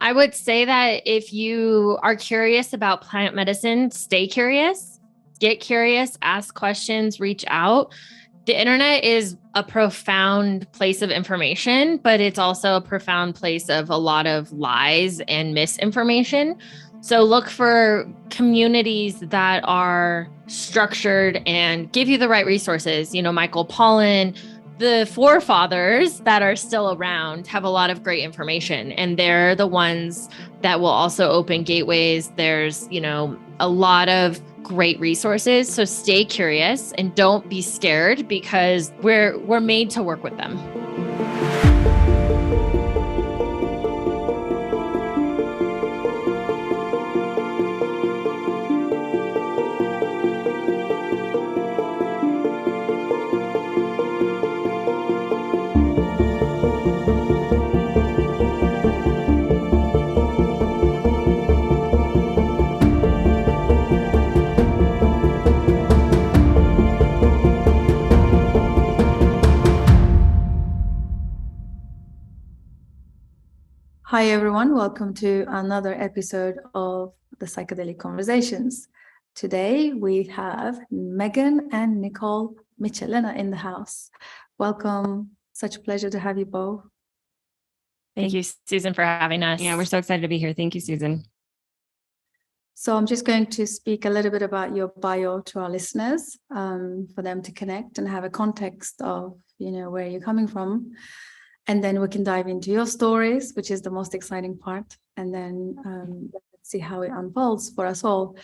I would say that if you are curious about plant medicine, stay curious, get curious, ask questions, reach out. The internet is a profound place of information, but it's also a profound place of a lot of lies and misinformation. So look for communities that are structured and give you the right resources. Michael Pollan, the forefathers that are still around have a lot of great information, and they're the ones that will also open gateways. There's, a lot of great resources. So stay curious and don't be scared, because we're made to work with them. Hi, everyone. Welcome to another episode of the Psychedelic Conversations. Today, we have Megan and Nicole Michelena in the house. Welcome. Such a pleasure to have you both. Thank you, Susan, for having us. Yeah, we're so excited to be here. Thank you, Susan. So I'm just going to speak a little bit about your bio to our listeners, for them to connect and have a context of, where you're coming from. And then we can dive into your stories, which is the most exciting part. And then let's see how it unfolds for us all.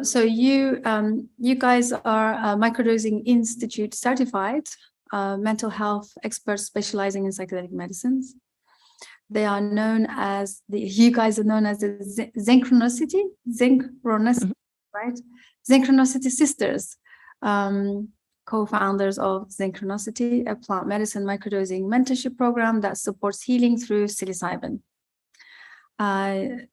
So you guys are Microdosing Institute certified mental health experts specializing in psychedelic medicines. You guys are known as the Zenchronicity, right? Zenchronicity Sisters. Co-founders of Zenchronicity, a plant medicine microdosing mentorship program that supports healing through psilocybin.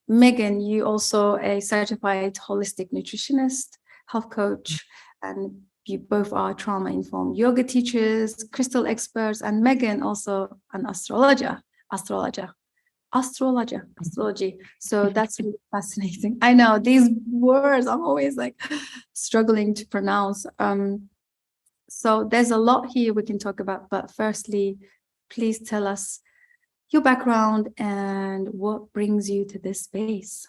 Megan, you also a certified holistic nutritionist, health coach, and you both are trauma-informed yoga teachers, crystal experts, and Megan also an astrology. So that's really fascinating. I know these words I'm always struggling to pronounce. So there's a lot here we can talk about, but firstly, please tell us your background and what brings you to this space.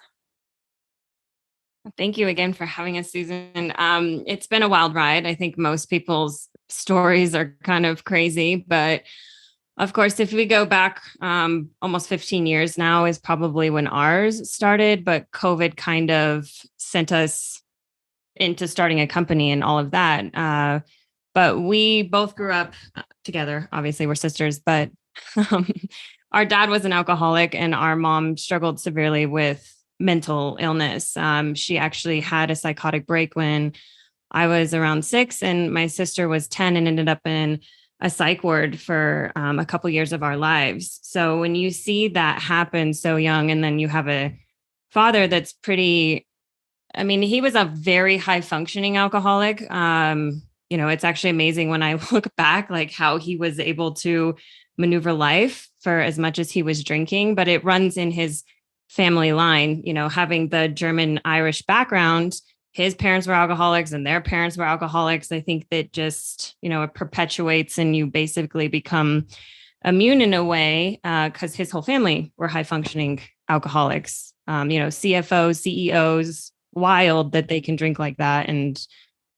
Thank you again for having us, Susan. It's been a wild ride. I think most people's stories are kind of crazy, but of course, if we go back almost 15 years now is probably when ours started, but COVID kind of sent us into starting a company and all of that. But we both grew up together. Obviously, we're sisters, but our dad was an alcoholic and our mom struggled severely with mental illness. She actually had a psychotic break when I was around 6 and my sister was 10 and ended up in a psych ward for a couple years of our lives. So when you see that happen so young, and then you have a father that's he was a very high functioning alcoholic. It's actually amazing when I look back, how he was able to maneuver life for as much as he was drinking, but it runs in his family line, having the German Irish background. His parents were alcoholics and their parents were alcoholics. I think that just, it perpetuates and you basically become immune in a way because his whole family were high functioning alcoholics, CFOs, CEOs, wild that they can drink like that and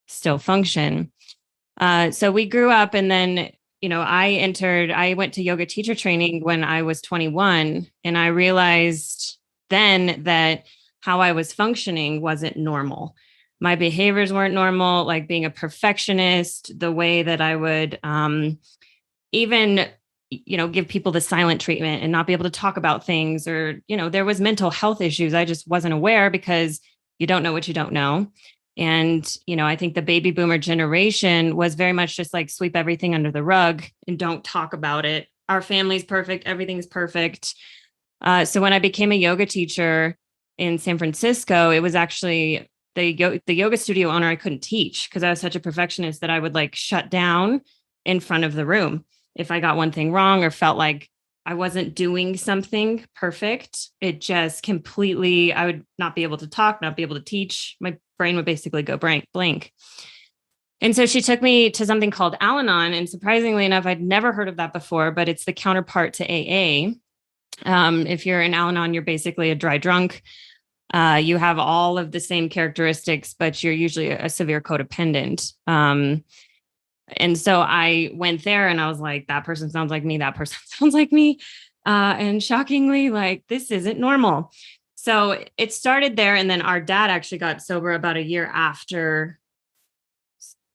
still function. So we grew up and then, I went to yoga teacher training when I was 21 and I realized then that how I was functioning wasn't normal. My behaviors weren't normal, like being a perfectionist, the way that I would even, give people the silent treatment and not be able to talk about things or, there was mental health issues. I just wasn't aware because you don't know what you don't know. And, I think the baby boomer generation was very much just sweep everything under the rug and don't talk about it. Our family's perfect. Everything's perfect. So when I became a yoga teacher in San Francisco, it was actually the yoga studio owner I couldn't teach because I was such a perfectionist that I would shut down in front of the room if I got one thing wrong or felt like I wasn't doing something perfect. It just completely, I would not be able to talk, not be able to teach. My brain would basically go blank. And so she took me to something called Al-Anon. And surprisingly enough, I'd never heard of that before, but it's the counterpart to AA. If you're in Al-Anon, you're basically a dry drunk. You have all of the same characteristics, but you're usually a severe codependent. And so I went there and I was like, that person sounds like me. That person sounds like me. And shockingly, like, this isn't normal. So it started there. And then our dad actually got sober about a year after.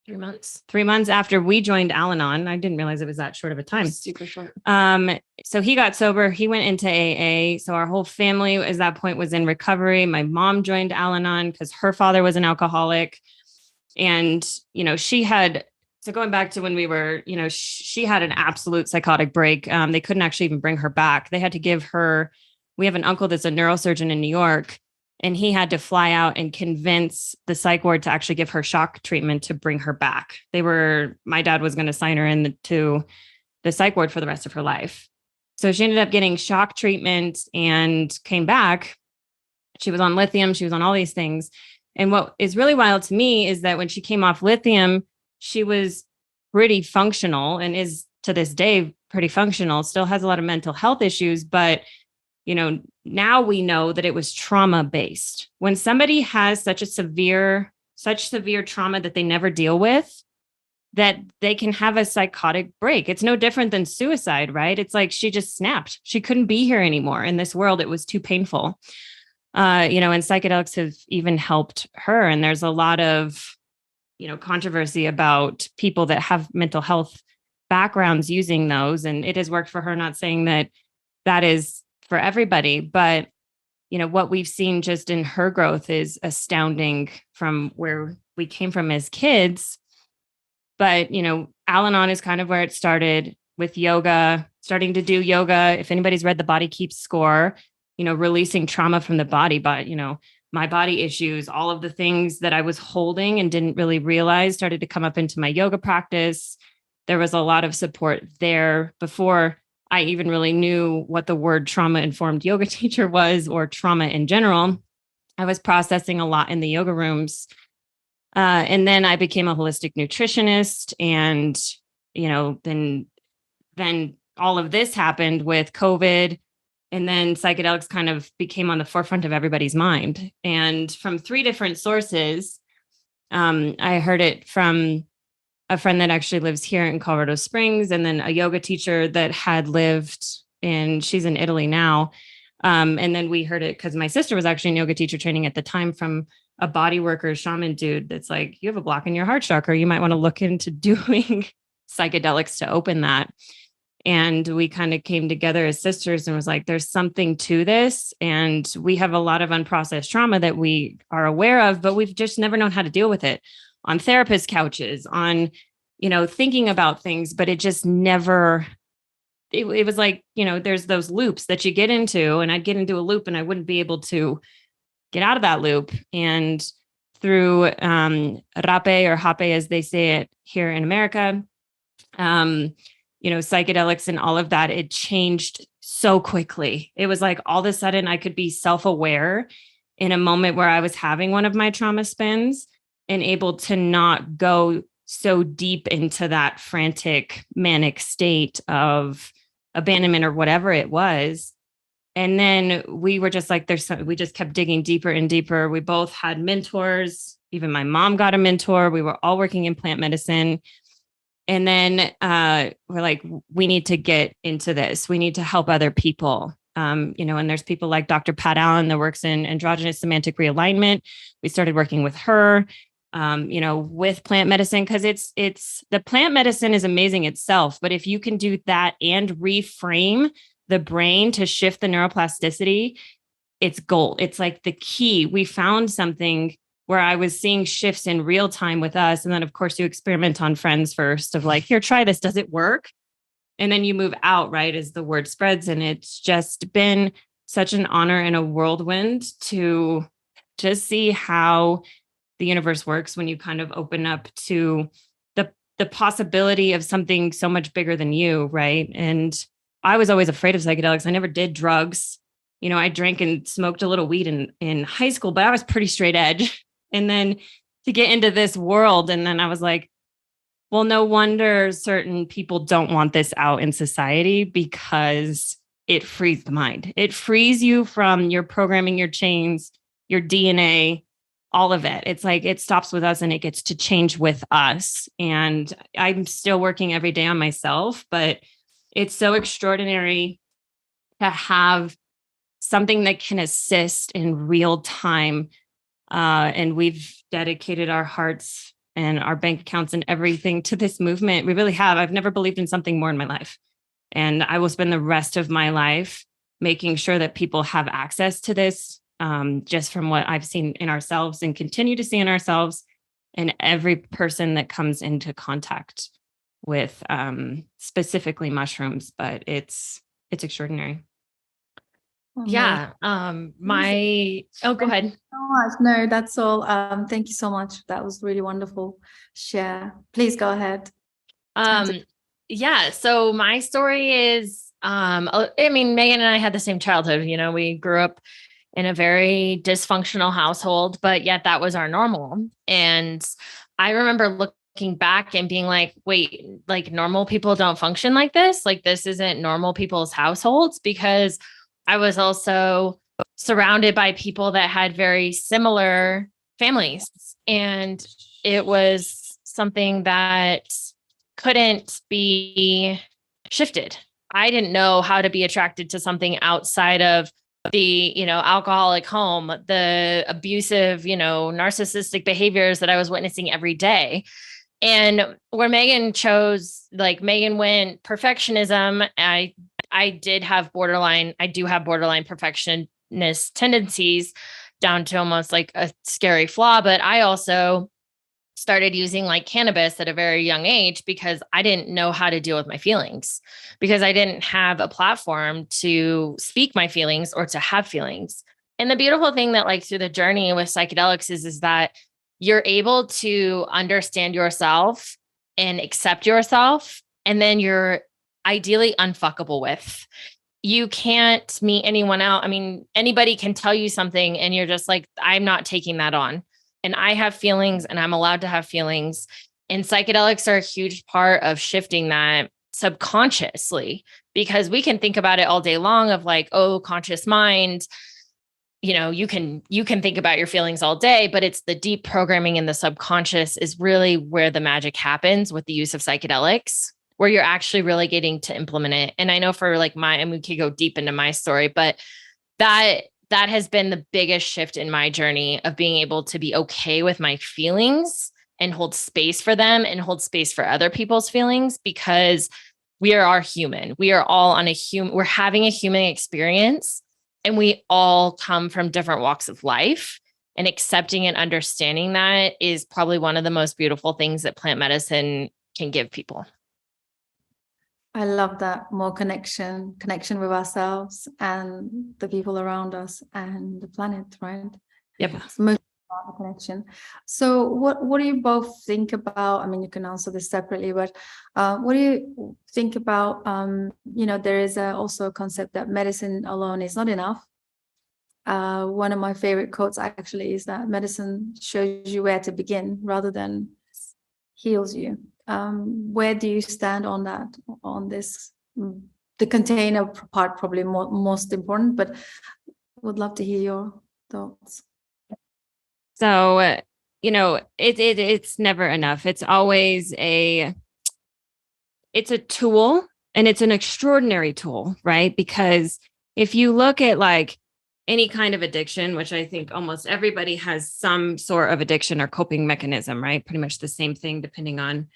3 months. 3 months after we joined Al-Anon. I didn't realize it was that short of a time. Super short. So he got sober. He went into AA. So our whole family at that point was in recovery. My mom joined Al-Anon because her father was an alcoholic. And, she had, so going back to when we were, she had an absolute psychotic break. They couldn't actually even bring her back. They had to give her, we have an uncle that's a neurosurgeon in New York. And he had to fly out and convince the psych ward to actually give her shock treatment to bring her back. My dad was going to sign her into the psych ward for the rest of her life. So she ended up getting shock treatment and came back. She was on lithium. She was on all these things. And what is really wild to me is that when she came off lithium, she was pretty functional and is to this day pretty functional, still has a lot of mental health issues, but now we know that it was trauma based. When somebody has such severe trauma that they never deal with, that they can have a psychotic break. It's no different than suicide, right? It's like she just snapped. She couldn't be here anymore in this world. It was too painful. And psychedelics have even helped her. And there's a lot of, controversy about people that have mental health backgrounds using those. And it has worked for her, not saying that is for everybody, but what we've seen just in her growth is astounding from where we came from as kids. But, Al-Anon is kind of where it started with yoga, starting to do yoga. If anybody's read The Body Keeps Score, releasing trauma from the body, but, my body issues, all of the things that I was holding and didn't really realize started to come up into my yoga practice. There was a lot of support there before I even really knew what the word trauma-informed yoga teacher was or trauma in general. I was processing a lot in the yoga rooms. And then I became a holistic nutritionist. And, then all of this happened with COVID. And then psychedelics kind of became on the forefront of everybody's mind. And from 3 different sources, I heard it from a friend that actually lives here in Colorado Springs, and then a yoga teacher that had lived she's in Italy now. And then we heard it because my sister was actually in yoga teacher training at the time from a body worker shaman dude that's like, you have a block in your heart chakra. You might want to look into doing psychedelics to open that. And we kind of came together as sisters and was like, there's something to this. And we have a lot of unprocessed trauma that we are aware of, but we've just never known how to deal with it on therapist couches, on, thinking about things, but it just never, it was like, there's those loops that you get into, and I'd get into a loop and I wouldn't be able to get out of that loop. And through rape or hape, as they say it here in America, psychedelics and all of that, it changed so quickly. It was like all of a sudden I could be self-aware in a moment where I was having one of my trauma spins and able to not go so deep into that frantic, manic state of abandonment or whatever it was. And then we were just like, we just kept digging deeper and deeper. We both had mentors. Even my mom got a mentor. We were all working in plant medicine. And then we're like, we need to get into this. We need to help other people. And there's people like Dr. Pat Allen that works in androgynous semantic realignment. We started working with her, with plant medicine, because it's the plant medicine is amazing itself. But if you can do that and reframe the brain to shift the neuroplasticity, it's gold. It's like the key. We found something where I was seeing shifts in real time with us. And then, of course, you experiment on friends first of like, here, try this. Does it work? And then you move out, right, as the word spreads. And it's just been such an honor and a whirlwind to just see how the universe works when you kind of open up to the possibility of something so much bigger than you, right? And I was always afraid of psychedelics. I never did drugs. You know, I drank and smoked a little weed in high school, but I was pretty straight edge. And then to get into this world, and then I was like, well, no wonder certain people don't want this out in society, because it frees the mind. It frees you from your programming, your chains, your DNA, all of it. It's like it stops with us and it gets to change with us. And I'm still working every day on myself, but it's so extraordinary to have something that can assist in real time. And we've dedicated our hearts and our bank accounts and everything to this movement. We really have. I've never believed in something more in my life. And I will spend the rest of my life making sure that people have access to this, just from what I've seen in ourselves and continue to see in ourselves and every person that comes into contact with specifically mushrooms. But it's extraordinary. Yeah. Go ahead. So much. No, that's all. Thank you so much. That was really wonderful share. Please go ahead. Yeah. So my story is, I mean, Megan and I had the same childhood. You know, we grew up in a very dysfunctional household, but yet that was our normal. And I remember looking back and being like, wait, like normal people don't function like this. Like this isn't normal people's households, because I was also surrounded by people that had very similar families. And it was something that couldn't be shifted. I didn't know how to be attracted to something outside of the, you know, alcoholic home, the abusive, you know, narcissistic behaviors that I was witnessing every day. And where Megan chose, like Megan went perfectionism. I do have borderline perfectionist tendencies down to almost like a scary flaw. But I also started using like cannabis at a very young age because I didn't know how to deal with my feelings, because I didn't have a platform to speak my feelings or to have feelings. And the beautiful thing that like through the journey with psychedelics is that you're able to understand yourself and accept yourself. And then you're ideally unfuckable with. You can't meet anyone else. I mean, anybody can tell you something and you're just like, I'm not taking that on. And I have feelings and I'm allowed to have feelings. And psychedelics are a huge part of shifting that subconsciously, because we can think about it all day long of like, oh, conscious mind, you know, you can think about your feelings all day, but it's the deep programming in the subconscious is really where the magic happens with the use of psychedelics, where you're actually really getting to implement it. And I know for like and we could go deep into my story, but that has been the biggest shift in my journey of being able to be okay with my feelings and hold space for them and hold space for other people's feelings, because we are human. We are all on we're having a human experience, and we all come from different walks of life, and accepting and understanding that is probably one of the most beautiful things that plant medicine can give people. I love that. More connection with ourselves and the people around us and the planet, right? Yep. It's most about the connection. So what do you both think about? I mean, you can answer this separately, but what do you think about, there is also a concept that medicine alone is not enough. One of my favorite quotes actually is that medicine shows you where to begin rather than heals you. Where do you stand on that, on this? The container part probably most important, but would love to hear your thoughts. So, it's never enough. It's always it's a tool, and it's an extraordinary tool, right? Because if you look at like any kind of addiction, which I think almost everybody has some sort of addiction or coping mechanism, right? Pretty much the same thing, depending on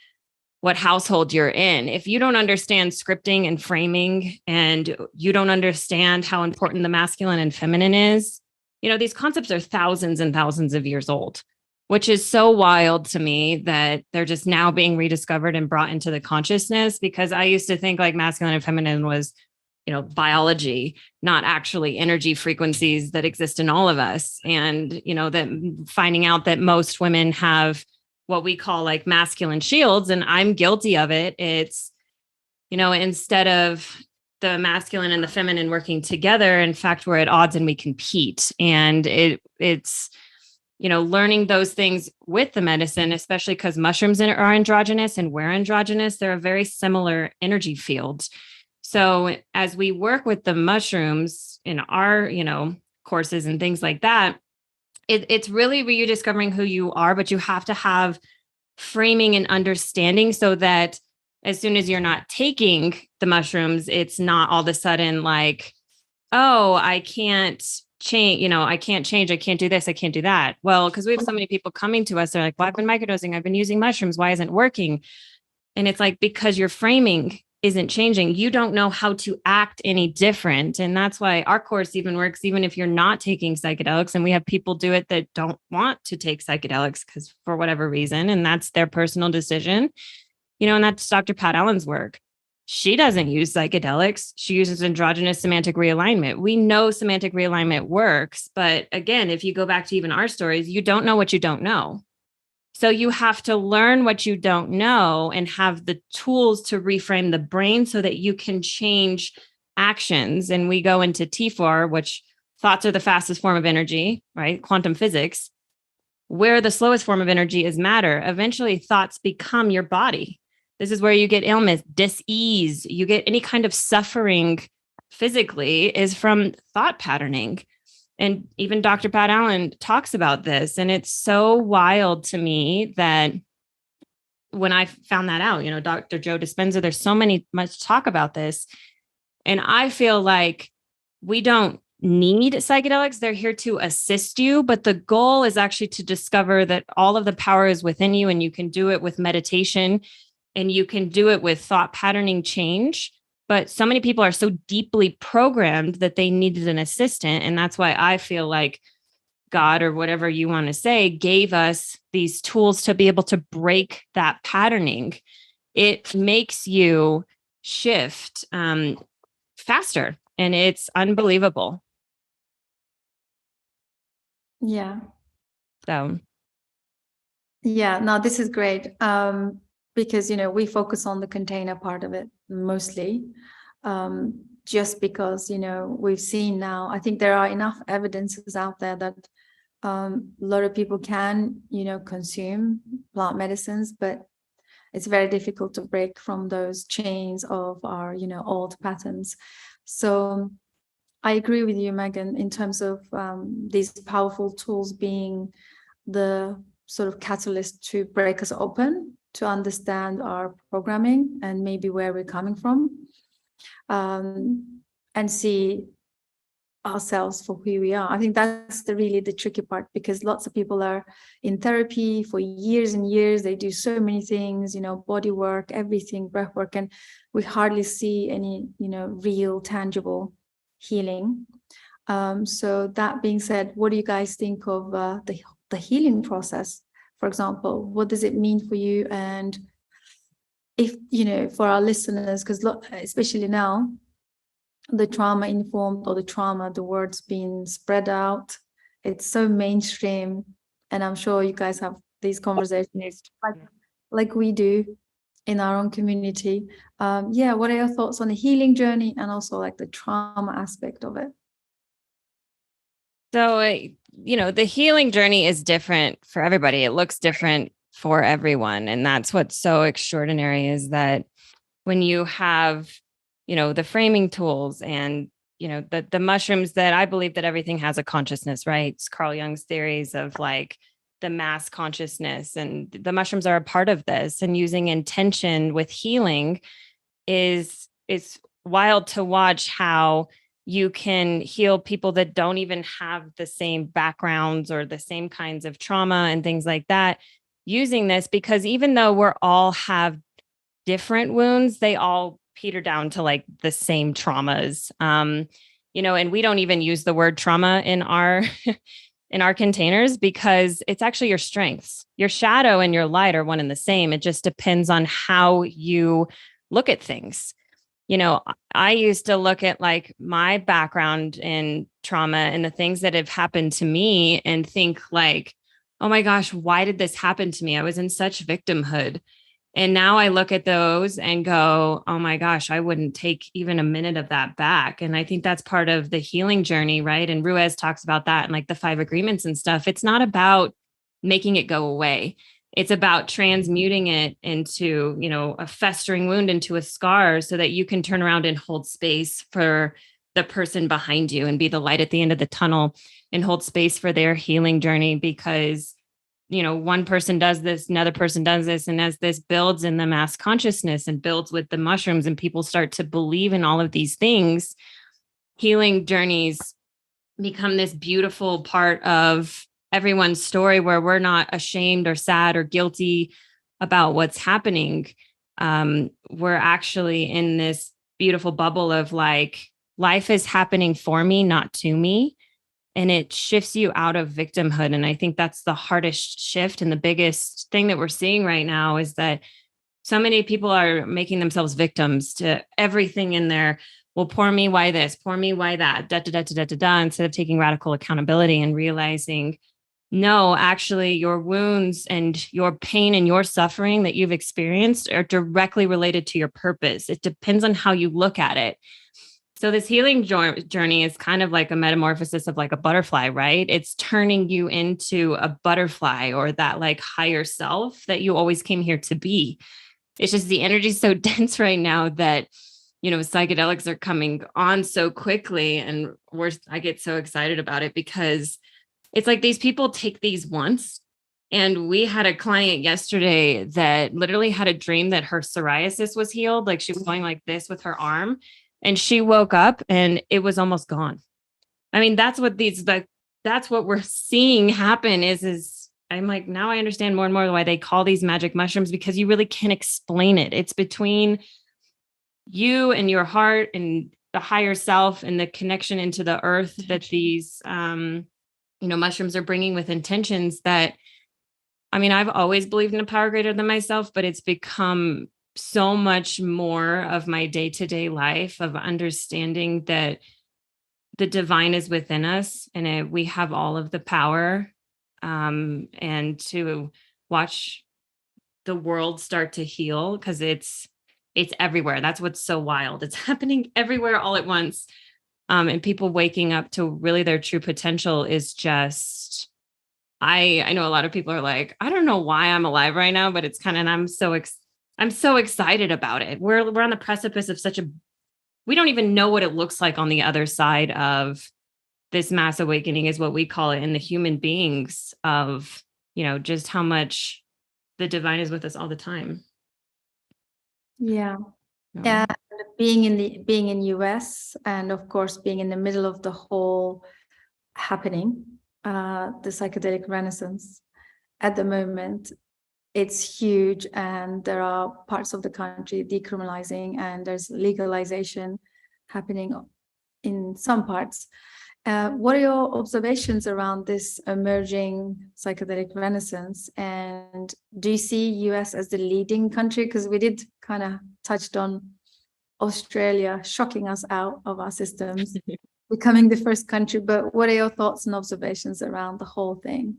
what household you're in. If you don't understand scripting and framing, and you don't understand how important the masculine and feminine is, these concepts are thousands and thousands of years old, which is so wild to me that they're just now being rediscovered and brought into the consciousness, because I used to think like masculine and feminine was, biology, not actually energy frequencies that exist in all of us. And, that finding out that most women have what we call like masculine shields, and I'm guilty of it. It's, instead of the masculine and the feminine working together. In fact, we're at odds and we compete. And it's, learning those things with the medicine, especially because mushrooms are androgynous and we're androgynous, they're a very similar energy field. So as we work with the mushrooms in our, courses and things like that, it's really rediscovering who you are, but you have to have framing and understanding so that as soon as you're not taking the mushrooms, it's not all of a sudden like, oh, I can't change, I can't change. I can't do this. I can't do that. Well, because we have so many people coming to us. They're like, well, I've been microdosing. I've been using mushrooms. Why isn't it working? And it's like, because your framing isn't changing. You don't know how to act any different. And that's why our course even works, even if you're not taking psychedelics. And we have people do it that don't want to take psychedelics because for whatever reason, and that's their personal decision, and that's Dr. Pat Allen's work. She doesn't use psychedelics. She uses androgynous semantic realignment. We know semantic realignment works. But again, if you go back to even our stories, you don't know what you don't know. So you have to learn what you don't know and have the tools to reframe the brain so that you can change actions. And we go into T4, which thoughts are the fastest form of energy, right? Quantum physics, where the slowest form of energy is matter. Eventually, thoughts become your body. This is where you get illness, dis-ease. You get any kind of suffering physically is from thought patterning. And even Dr. Pat Allen talks about this. And it's so wild to me that when I found that out, Dr. Joe Dispenza, there's so much talk about this. And I feel like we don't need psychedelics. They're here to assist you. But the goal is actually to discover that all of the power is within you, and you can do it with meditation and you can do it with thought patterning change. But so many people are so deeply programmed that they needed an assistant. And that's why I feel like God, or whatever you want to say, gave us these tools to be able to break that patterning. It makes you shift faster, and it's unbelievable. Yeah. So. Yeah, no, this is great. Because, we focus on the container part of it mostly, just because, we've seen now, I think there are enough evidences out there that a lot of people can, consume plant medicines, but it's very difficult to break from those chains of our, old patterns. So I agree with you, Megan, in terms of these powerful tools being the sort of catalyst to break us open, to understand our programming and maybe where we're coming from, and see ourselves for who we are. I think that's really the tricky part, because lots of people are in therapy for years and years. They do so many things, body work, everything, breath work, and we hardly see any, real tangible healing. So that being said, what do you guys think of the healing process? For example, what does it mean for you? And if, for our listeners, because especially now, the trauma-informed or the word's being spread out. It's so mainstream. And I'm sure you guys have these conversations like we do in our own community. What are your thoughts on the healing journey and also like the trauma aspect of it? So, the healing journey is different for everybody. It looks different for everyone. And that's what's so extraordinary, is that when you have, the framing tools and, the mushrooms, that I believe that everything has a consciousness, right? It's Carl Jung's theories of like the mass consciousness, and the mushrooms are a part of this. And using intention with healing is wild to watch how you can heal people that don't even have the same backgrounds or the same kinds of trauma and things like that using this, because even though we're all have different wounds, they all peter down to like the same traumas. And we don't even use the word trauma in our in our containers, because it's actually your strengths. Your shadow and your light are one and the same. It just depends on how you look at things. I used to look at like my background in trauma and the things that have happened to me and think like, oh my gosh, why did this happen to me? I was in such victimhood. And now I look at those and go, oh my gosh, I wouldn't take even a minute of that back. And I think that's part of the healing journey, right? And Ruiz talks about that and like the 5 agreements and stuff. It's not about making it go away. It's about transmuting it into, you know, a festering wound into a scar so that you can turn around and hold space for the person behind you and be the light at the end of the tunnel and hold space for their healing journey. Because, you know, one person does this, another person does this. And as this builds in the mass consciousness and builds with the mushrooms and people start to believe in all of these things, healing journeys become this beautiful part of everyone's story where we're not ashamed or sad or guilty about what's happening. We're actually in this beautiful bubble of like, life is happening for me, not to me. And it shifts you out of victimhood. And I think that's the hardest shift. And the biggest thing that we're seeing right now is that so many people are making themselves victims to everything in there. Well, poor me, why this? Poor me, why that? Instead of taking radical accountability and realizing, no, actually, your wounds and your pain and your suffering that you've experienced are directly related to your purpose. It depends on how you look at it. So this healing journey is kind of like a metamorphosis of like a butterfly, right? It's turning you into a butterfly or that like higher self that you always came here to be. It's just the energy is so dense right now that, you know, psychedelics are coming on so quickly. And I get so excited about it because it's like these people take these once. And we had a client yesterday that literally had a dream that her psoriasis was healed. Like she was going like this with her arm. And she woke up and it was almost gone. I mean, that's what that's what we're seeing happen is I'm like, now I understand more and more why they call these magic mushrooms, because you really can't explain it. It's between you and your heart and the higher self and the connection into the earth that these, mushrooms are bringing with intentions that, I mean, I've always believed in a power greater than myself, but it's become so much more of my day-to-day life of understanding that the divine is within us and we have all of the power, and to watch the world start to heal because it's everywhere. That's what's so wild. It's happening everywhere all at once. And people waking up to really their true potential is just, I know a lot of people are like, I don't know why I'm alive right now, but it's kind of, and I'm so excited about it. We're on the precipice of we don't even know what it looks like on the other side of this mass awakening is what we call it in the human beings of, you know, just how much the divine is with us all the time. Yeah. Yeah. Being in US and of course, being in the middle of the whole happening, the psychedelic renaissance at the moment, it's huge, and there are parts of the country decriminalizing and there's legalization happening in some parts. What are your observations around this emerging psychedelic renaissance? And do you see US as the leading country? Because we did kind of touched on Australia shocking us out of our systems, becoming the first country. But what are your thoughts and observations around the whole thing?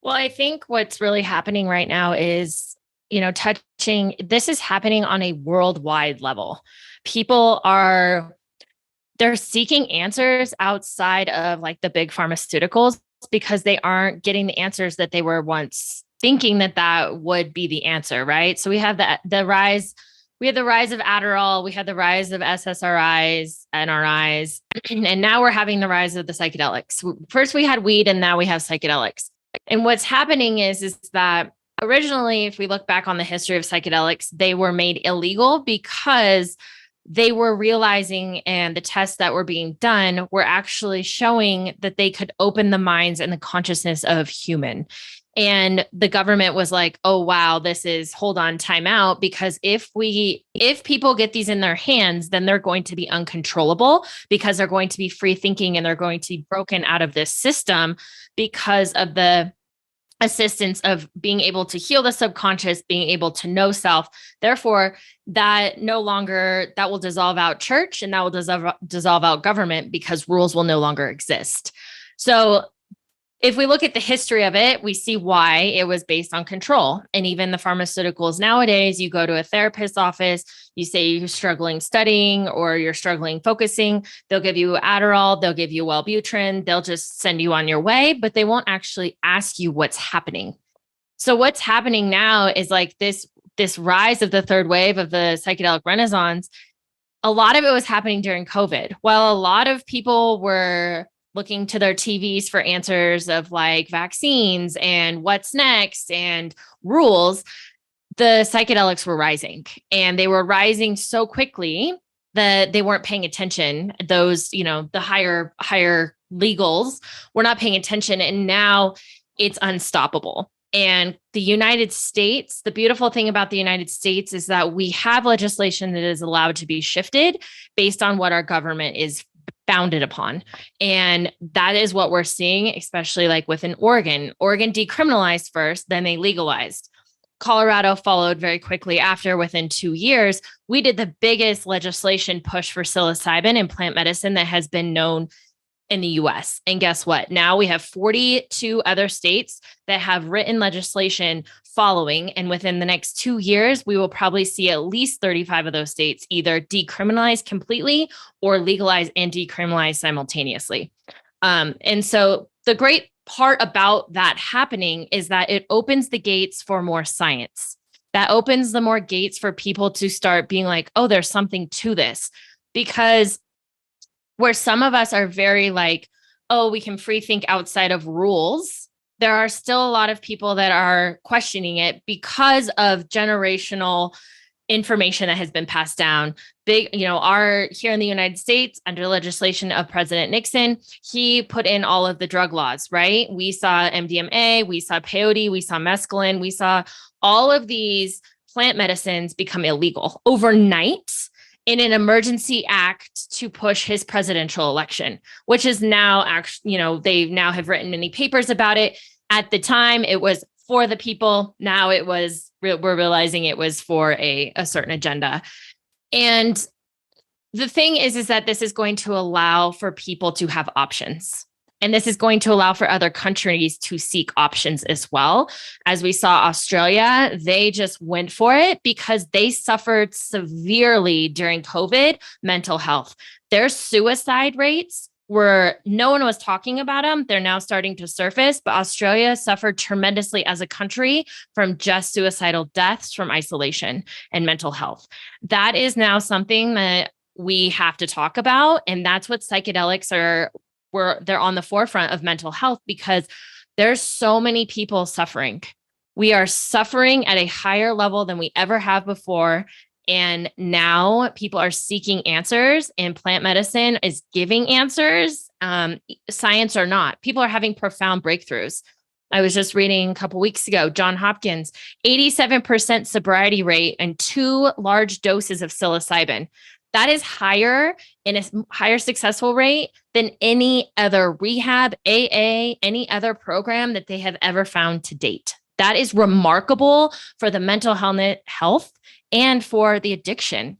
Well, I think what's really happening right now is, this is happening on a worldwide level. People they're seeking answers outside of like the big pharmaceuticals because they aren't getting the answers that they were once thinking that would be the answer, right? So we have the rise of Adderall, we had the rise of SSRIs, NRIs, and now we're having the rise of the psychedelics. First we had weed and now we have psychedelics. And what's happening is that originally, if we look back on the history of psychedelics, they were made illegal because they were realizing, and the tests that were being done were actually showing that they could open the minds and the consciousness of human. And the government was like, oh, wow, hold on, time out. Because if people get these in their hands, then they're going to be uncontrollable because they're going to be free thinking and they're going to be broken out of this system because of the assistance of being able to heal the subconscious, being able to know self. Therefore, that will dissolve out church and that will dissolve out government because rules will no longer exist. So if we look at the history of it, we see why it was based on control. And even the pharmaceuticals nowadays, you go to a therapist's office, you say you're struggling studying or you're struggling focusing, they'll give you Adderall, they'll give you Wellbutrin, they'll just send you on your way, but they won't actually ask you what's happening. So what's happening now is like this rise of the third wave of the psychedelic renaissance. A lot of it was happening during COVID. While a lot of people were looking to their TVs for answers of like vaccines and what's next and rules, the psychedelics were rising, and they were rising so quickly that they weren't paying attention. Those, the higher legals were not paying attention. And now it's unstoppable. And the United States, the beautiful thing about the United States is that we have legislation that is allowed to be shifted based on what our government is founded upon. And that is what we're seeing, especially like within Oregon. Oregon decriminalized first, then they legalized. Colorado followed very quickly after. Within 2 years, we did the biggest legislation push for psilocybin and plant medicine that has been known in the US. And guess what? Now we have 42 other states that have written legislation following. And within the next 2 years, we will probably see at least 35 of those states either decriminalize completely or legalize and decriminalize simultaneously. And so the great part about that happening is that it opens the gates for more science. That opens the more gates for people to start being like, oh, there's something to this. Because where some of us are very like, oh, we can free think outside of rules, there are still a lot of people that are questioning it because of generational information that has been passed down. Here in the United States, under legislation of President Nixon, he put in all of the drug laws, right? We saw MDMA, we saw peyote, we saw mescaline, we saw all of these plant medicines become illegal overnight in an emergency act to push his presidential election, which is now actually, they now have written many papers about it. At the time, it was for the people. Now we're realizing it was for a certain agenda. And the thing is that this is going to allow for people to have options. And this is going to allow for other countries to seek options as well. As we saw Australia, they just went for it because they suffered severely during COVID mental health. Their suicide rates no one was talking about them. They're now starting to surface, but Australia suffered tremendously as a country from just suicidal deaths from isolation and mental health. That is now something that we have to talk about. And that's what psychedelics they're on the forefront of mental health, because there's so many people suffering. We are suffering at a higher level than we ever have before. And now people are seeking answers, and plant medicine is giving answers, science or not. People are having profound breakthroughs. I was just reading a couple of weeks ago, Johns Hopkins, 87% sobriety rate and 2 large doses of psilocybin. That is higher in a higher successful rate than any other rehab, AA, any other program that they have ever found to date. That is remarkable for the mental health and for the addiction.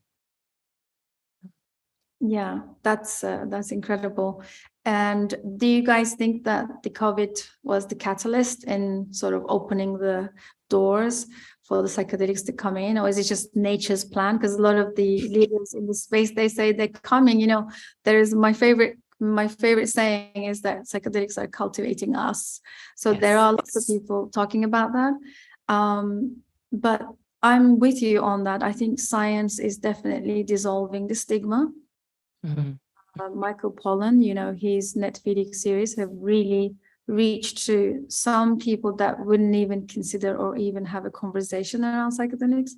Yeah, that's incredible. And do you guys think that the COVID was the catalyst in sort of opening the doors for the psychedelics to come in, or is it just nature's plan? Because a lot of the leaders in the space, they say they're coming. There is my favorite saying is that psychedelics are cultivating us. So yes, there are lots of people talking about that. But I'm with you on that. I think science is definitely dissolving the stigma. Mm-hmm. Michael Pollan, his Netflix series have really reached to some people that wouldn't even consider or even have a conversation around psychedelics,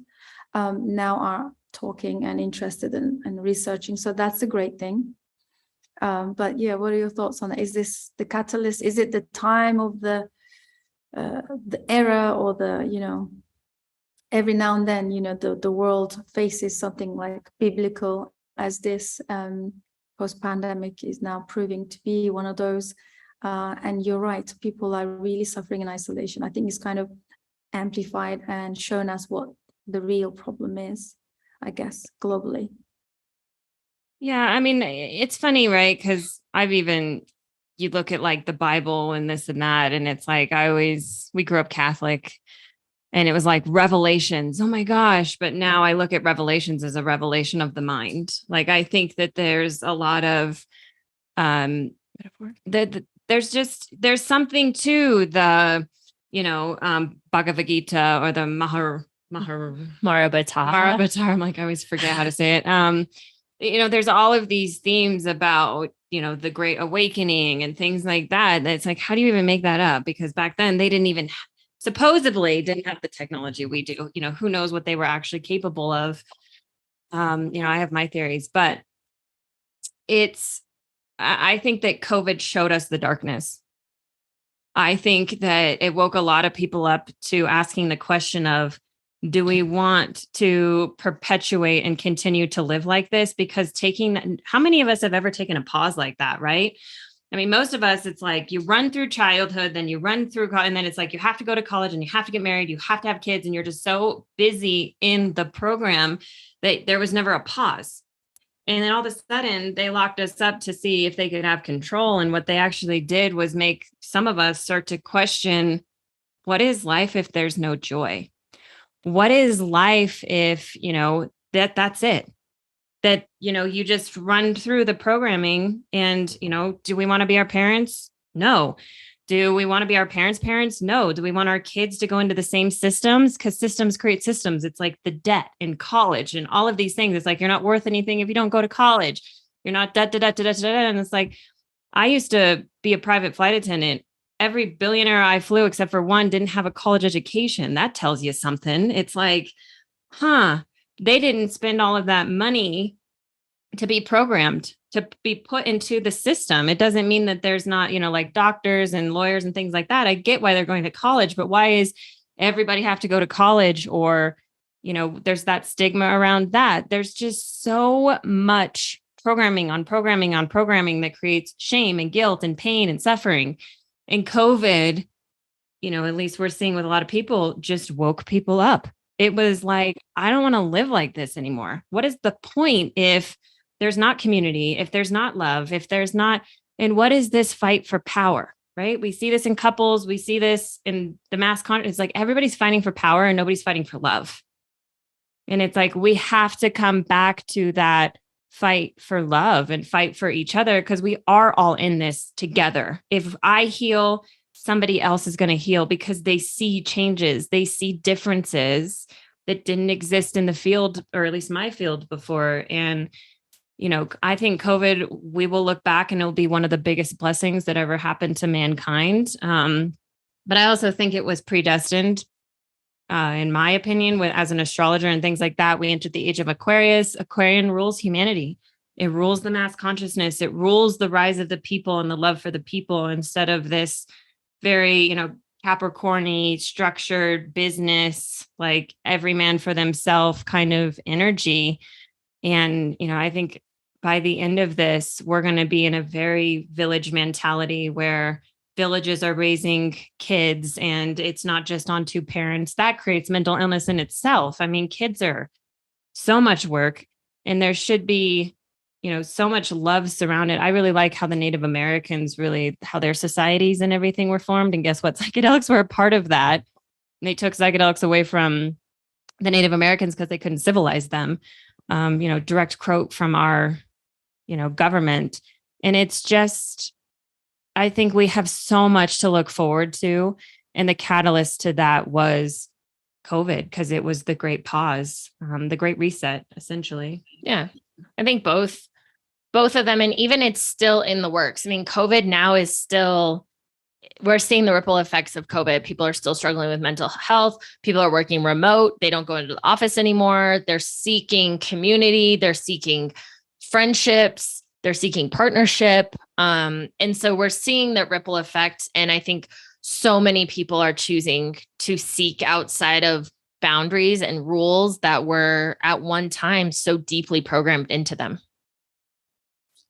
now are talking and interested in researching. So that's a great thing. But yeah, what are your thoughts on it? Is this the catalyst? Is it the time of the era, or every now and then, the world faces something like biblical as this post-pandemic is now proving to be one of those. And you're right, people are really suffering in isolation. I think it's kind of amplified and shown us what the real problem is, I guess, globally. Yeah, I mean, it's funny, right? Because I've even you look at like the Bible and this and that, and it's like, we grew up Catholic, and it was like revelations. Oh my gosh. But now I look at revelations as a revelation of the mind. Like, I think that there's a lot of, there's something to the, Bhagavad Gita or the Mahabharata. I'm like, I always forget how to say it. There's all of these themes about, the Great Awakening and things like that. It's like, how do you even make that up? Because back then they supposedly didn't have the technology we do. Who knows what they were actually capable of. I have my theories, but I think that COVID showed us the darkness. I think that it woke a lot of people up to asking the question of, do we want to perpetuate and continue to live like this? Because how many of us have ever taken a pause like that, right? I mean, most of us, it's like you run through childhood, then you run through, and then it's like you have to go to college and you have to get married, you have to have kids, and you're just so busy in the program that there was never a pause. And then all of a sudden they locked us up to see if they could have control. And what they actually did was make some of us start to question, what is life if there's no joy? What is life if, that's it? That, you just run through the programming and, do we want to be our parents? No. Do we want to be our parents' parents? No. Do we want our kids to go into the same systems? Because systems create systems. It's like the debt in college and all of these things. It's like, you're not worth anything if you don't go to college. You're not da da da da da da. And it's like, I used to be a private flight attendant. Every billionaire I flew, except for one, didn't have a college education. That tells you something. It's like, they didn't spend all of that money to be programmed, to be put into the system. It doesn't mean that there's not, like doctors and lawyers and things like that. I get why they're going to college, but why is everybody have to go to college? Or, there's that stigma around that. There's just so much programming on programming on programming that creates shame and guilt and pain and suffering. And COVID, at least we're seeing with a lot of people, just woke people up. It was like, I don't want to live like this anymore. What is the point if there's not community, if there's not love, if there's not, and what is this fight for power, right? We see this in couples. We see this in the mass consciousness. It's like everybody's fighting for power and nobody's fighting for love. And it's like, we have to come back to that fight for love and fight for each other, because we are all in this together. If I heal, somebody else is going to heal, because they see changes, they see differences that didn't exist in the field, or at least my field before. And, I think COVID, we will look back and it'll be one of the biggest blessings that ever happened to mankind. But I also think it was predestined. In my opinion, as an astrologer and things like that, we entered the age of Aquarius. Aquarian rules humanity. It rules the mass consciousness. It rules the rise of the people and the love for the people, instead of this very, Capricorny, structured business, like every man for themselves kind of energy. And, I think by the end of this, we're going to be in a very village mentality where villages are raising kids and it's not just on two parents. That creates mental illness in itself. I mean, kids are so much work, and there should be, so much love surrounded. I really like how the Native Americans how their societies and everything were formed. And guess what? Psychedelics were a part of that. And they took psychedelics away from the Native Americans because they couldn't civilize them. Direct quote from our, government. And it's just, I think we have so much to look forward to. And the catalyst to that was COVID, because it was the great pause, the great reset, essentially. Yeah. I think both of them. And even it's still in the works. I mean, COVID now is still, we're seeing the ripple effects of COVID. People are still struggling with mental health. People are working remote. They don't go into the office anymore. They're seeking community. They're seeking friendships. They're seeking partnership. And so we're seeing that ripple effect. And I think so many people are choosing to seek outside of boundaries and rules that were at one time so deeply programmed into them.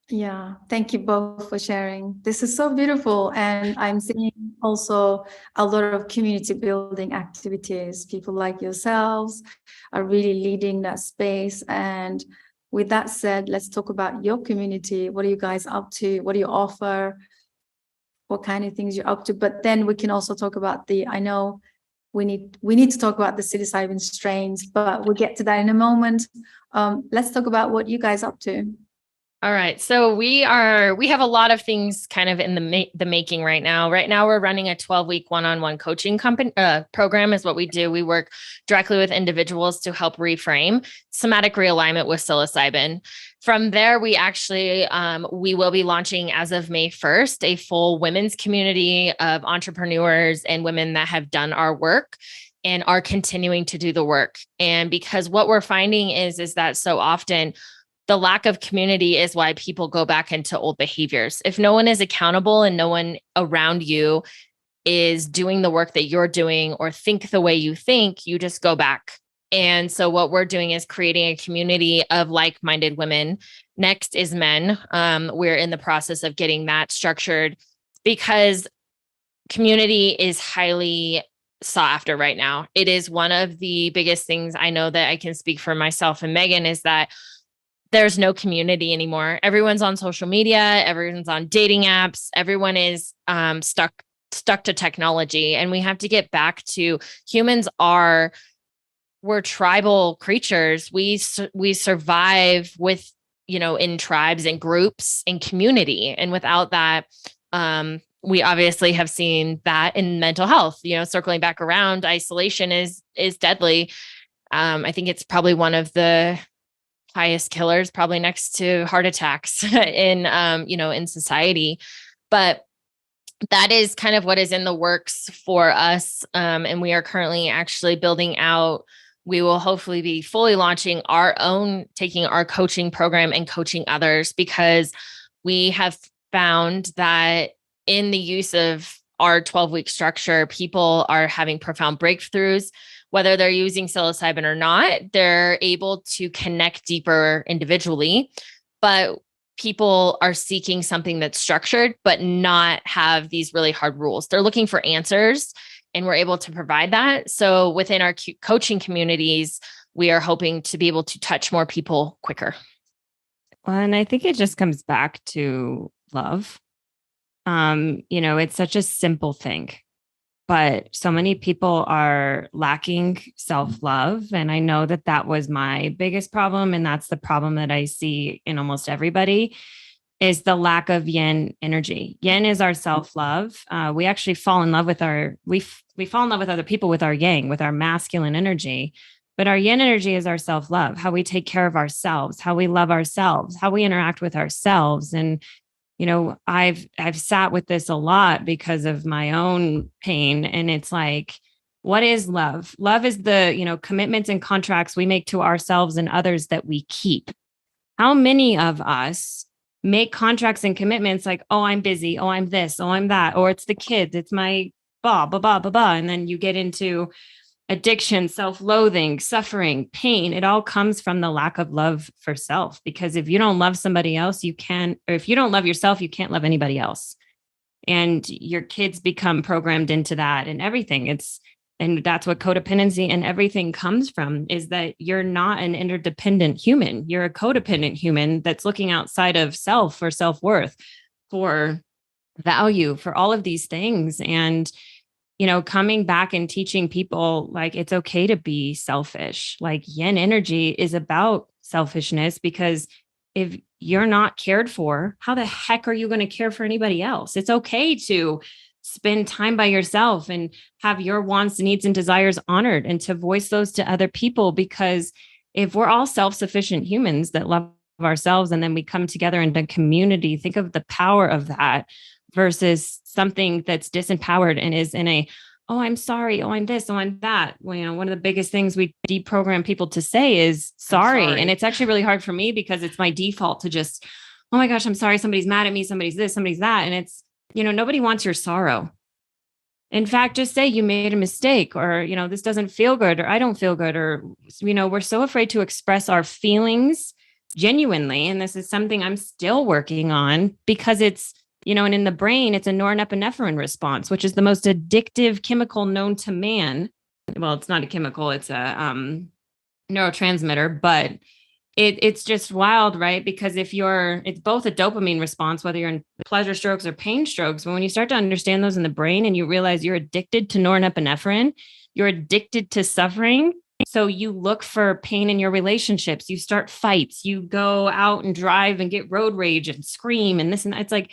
Yeah, thank you both for sharing. This is so beautiful. And I'm seeing also a lot of community building activities. People like yourselves are really leading that space. And with that said, let's talk about your community. What are you guys up to? What do you offer? what kind of things you're up to. But then we can also talk about I know we need to talk about the psilocybin strains, but we'll get to that in a moment. Let's talk about what you guys are up to. All right. So we have a lot of things kind of in the making right now. Right now we're running a 12-week one-on-one coaching program is what we do. We work directly with individuals to help reframe somatic realignment with psilocybin. From there, we actually, we will be launching as of May 1st, a full women's community of entrepreneurs and women that have done our work and are continuing to do the work. And because what we're finding is that so often the lack of community is why people go back into old behaviors. If no one is accountable and no one around you is doing the work that you're doing or think the way you think, you just go back. And so what we're doing is creating a community of like-minded women. Next is men. We're in the process of getting that structured because community is highly sought after right now. It is one of the biggest things I know that I can speak for myself and Megan is that there's no community anymore. Everyone's on social media. Everyone's on dating apps. Everyone is stuck to technology. And we have to get back to we're tribal creatures. We survive with, in tribes and groups and community. And without that, we obviously have seen that in mental health, circling back around, isolation is deadly. I think it's probably one of the highest killers, probably next to heart attacks in society. But that is kind of what is in the works for us. And we are currently actually building out, we will hopefully be fully launching taking our coaching program and coaching others, because we have found that in the use of our 12-week structure, people are having profound breakthroughs. Whether they're using psilocybin or not, they're able to connect deeper individually, but people are seeking something that's structured, but not have these really hard rules. They're looking for answers, and we're able to provide that. So within our coaching communities, we are hoping to be able to touch more people quicker. Well, and I think it just comes back to love. It's such a simple thing, but so many people are lacking self-love. And I know that was my biggest problem. And that's the problem that I see in almost everybody, is the lack of yin energy. Yin is our self-love. We actually fall in love with we fall in love with other people with our yang, with our masculine energy. But our yin energy is our self-love, how we take care of ourselves, how we love ourselves, how we interact with ourselves. And I've sat with this a lot because of my own pain. And it's like, what is love? Love is the, commitments and contracts we make to ourselves and others that we keep. How many of us make contracts and commitments like, oh, I'm busy. Oh, I'm this. Oh, I'm that. Or it's the kids. It's my blah, blah, blah, blah, blah. And then you get into addiction, self-loathing, suffering, pain. It all comes from the lack of love for self. Because if you don't love somebody else, if you don't love yourself, you can't love anybody else. And your kids become programmed into that and everything. And that's what codependency and everything comes from, is that you're not an interdependent human. You're a codependent human that's looking outside of self for self-worth, for value, for all of these things. And coming back and teaching people, like, it's okay to be selfish. Like, yin energy is about selfishness, because if you're not cared for, how the heck are you going to care for anybody else? It's okay to spend time by yourself and have your wants, needs, and desires honored, and to voice those to other people. Because if we're all self-sufficient humans that love ourselves, and then we come together in a community, think of the power of that, versus something that's disempowered and is in oh, I'm sorry. Oh, I'm this. Oh, I'm that. Well, one of the biggest things we deprogram people to say is sorry. And it's actually really hard for me, because it's my default to just, oh my gosh, I'm sorry. Somebody's mad at me. Somebody's this, somebody's that. And it's, nobody wants your sorrow. In fact, just say you made a mistake, or, this doesn't feel good, or I don't feel good, or, we're so afraid to express our feelings genuinely. And this is something I'm still working on, because it's, and in the brain, it's a norepinephrine response, which is the most addictive chemical known to man. Well, it's not a chemical, it's a neurotransmitter, but it's just wild, right? Because it's both a dopamine response, whether you're in pleasure strokes or pain strokes. But when you start to understand those in the brain and you realize you're addicted to norepinephrine, you're addicted to suffering. So you look for pain in your relationships, you start fights, you go out and drive and get road rage and scream and this and that. It's like,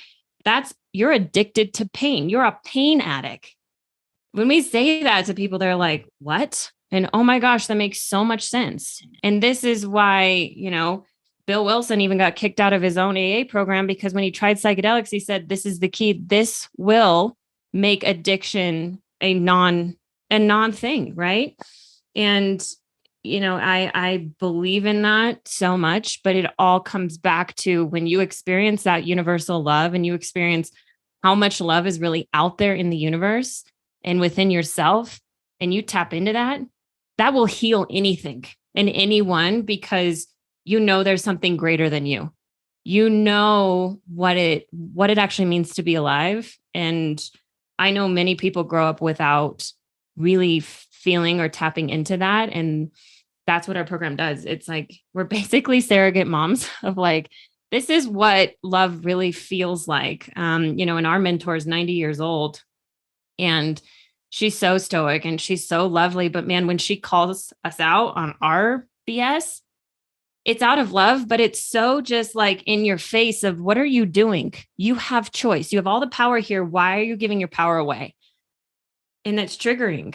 you're addicted to pain. You're a pain addict. When we say that to people, they're like, what? And oh my gosh, that makes so much sense. And this is why, Bill Wilson even got kicked out of his own AA program, because when he tried psychedelics, he said, this is the key. This will make addiction a non-thing, right? And, I believe in that so much, but it all comes back to when you experience that universal love and you experience how much love is really out there in the universe and within yourself, and you tap into that will heal anything and anyone, because there's something greater than you. What it actually means to be alive. And I know many people grow up without really feeling or tapping into that. And that's what our program does. It's like, we're basically surrogate moms of like, this is what love really feels like. And our mentor is 90 years old, and she's so stoic and she's so lovely. But man, when she calls us out on our BS, it's out of love, but it's so just like in your face of, what are you doing? You have choice. You have all the power here. Why are you giving your power away? And that's triggering.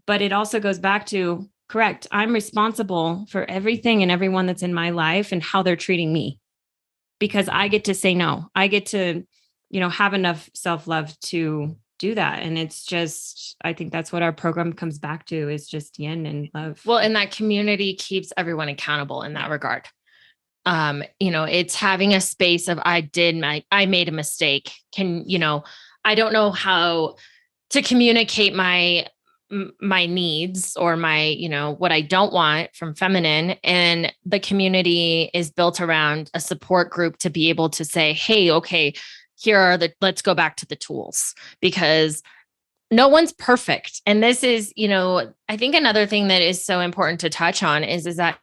But it also goes back to, correct, I'm responsible for everything and everyone that's in my life and how they're treating me, because I get to say no. I get to, have enough self-love to do that. And it's just, I think that's what our program comes back to, is just yin and love. Well, and that community keeps everyone accountable in that regard. It's having a space of, I made a mistake. I don't know how to communicate my needs or my, what I don't want from feminine. And the community is built around a support group to be able to say, hey, okay, let's go back to the tools, because no one's perfect. And this is, I think another thing that is so important to touch on is that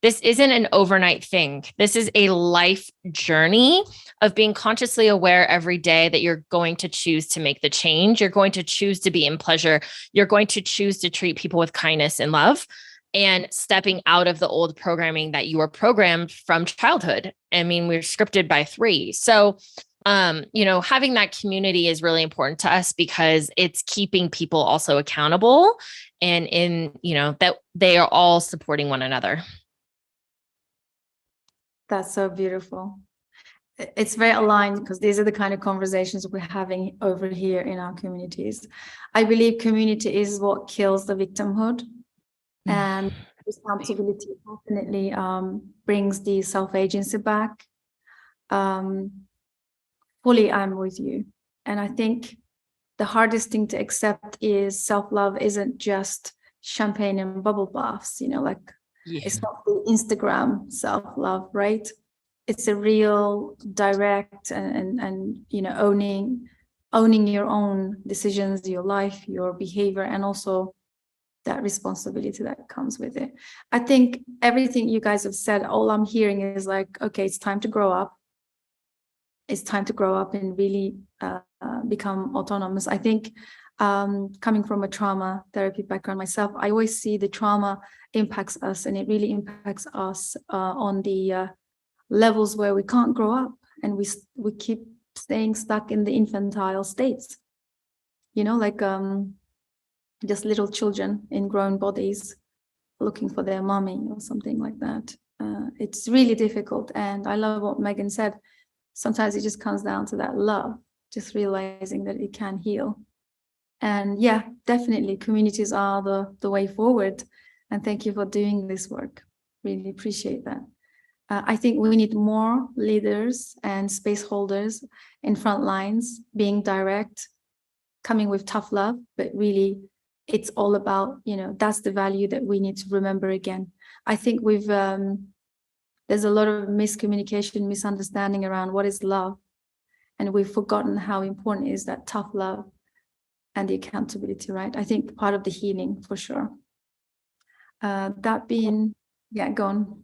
this isn't an overnight thing. This is a life journey of being consciously aware every day that you're going to choose to make the change. You're going to choose to be in pleasure. You're going to choose to treat people with kindness and love, and stepping out of the old programming that you were programmed from childhood. I mean, we're scripted by 3. So, having that community is really important to us, because it's keeping people also accountable, and that they are all supporting one another. That's so beautiful. It's very aligned, because these are the kind of conversations we're having over here in our communities. I believe community is what kills the victimhood, and responsibility definitely brings the self-agency back. Fully, I'm with you. And I think the hardest thing to accept is self-love isn't just champagne and bubble baths, It's not the Instagram self-love, right? It's a real direct and owning your own decisions, your life, your behavior, and also that responsibility that comes with it. I think everything you guys have said, all I'm hearing is like, okay, it's time to grow up. It's time to grow up and really become autonomous. I think coming from a trauma therapy background myself, I always see the trauma impacts us, and it really impacts us on the levels where we can't grow up, and we keep staying stuck in the infantile states, just little children in grown bodies looking for their mommy or something like that. It's really difficult. And I love what Megan said. Sometimes it just comes down to that love, just realizing that it can heal. And yeah, definitely communities are the way forward. And thank you for doing this work. Really appreciate that. I think we need more leaders and space holders in front lines, being direct, coming with tough love, but really it's all about, that's the value that we need to remember again. I think there's a lot of miscommunication, misunderstanding around what is love. And we've forgotten how important is that tough love and the accountability, right? I think part of the healing for sure. That being, yeah, go on.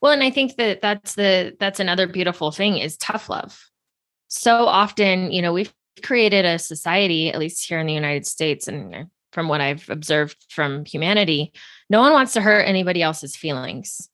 Well, and I think that that's another beautiful thing is tough love. So often, we've created a society, at least here in the United States, and from what I've observed from humanity, no one wants to hurt anybody else's feelings.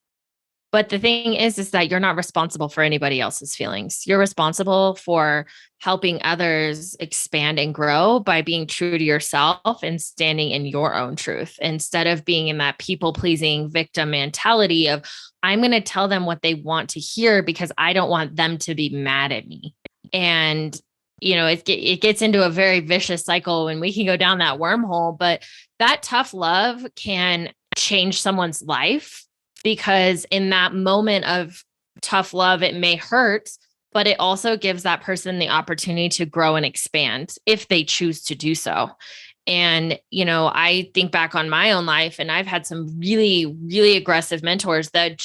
But the thing is that you're not responsible for anybody else's feelings. You're responsible for helping others expand and grow by being true to yourself and standing in your own truth instead of being in that people-pleasing victim mentality of, I'm going to tell them what they want to hear because I don't want them to be mad at me. And, it gets into a very vicious cycle when we can go down that wormhole, but that tough love can change someone's life. Because in that moment of tough love, it may hurt, but it also gives that person the opportunity to grow and expand if they choose to do so. And, I think back on my own life, and I've had some really, really aggressive mentors that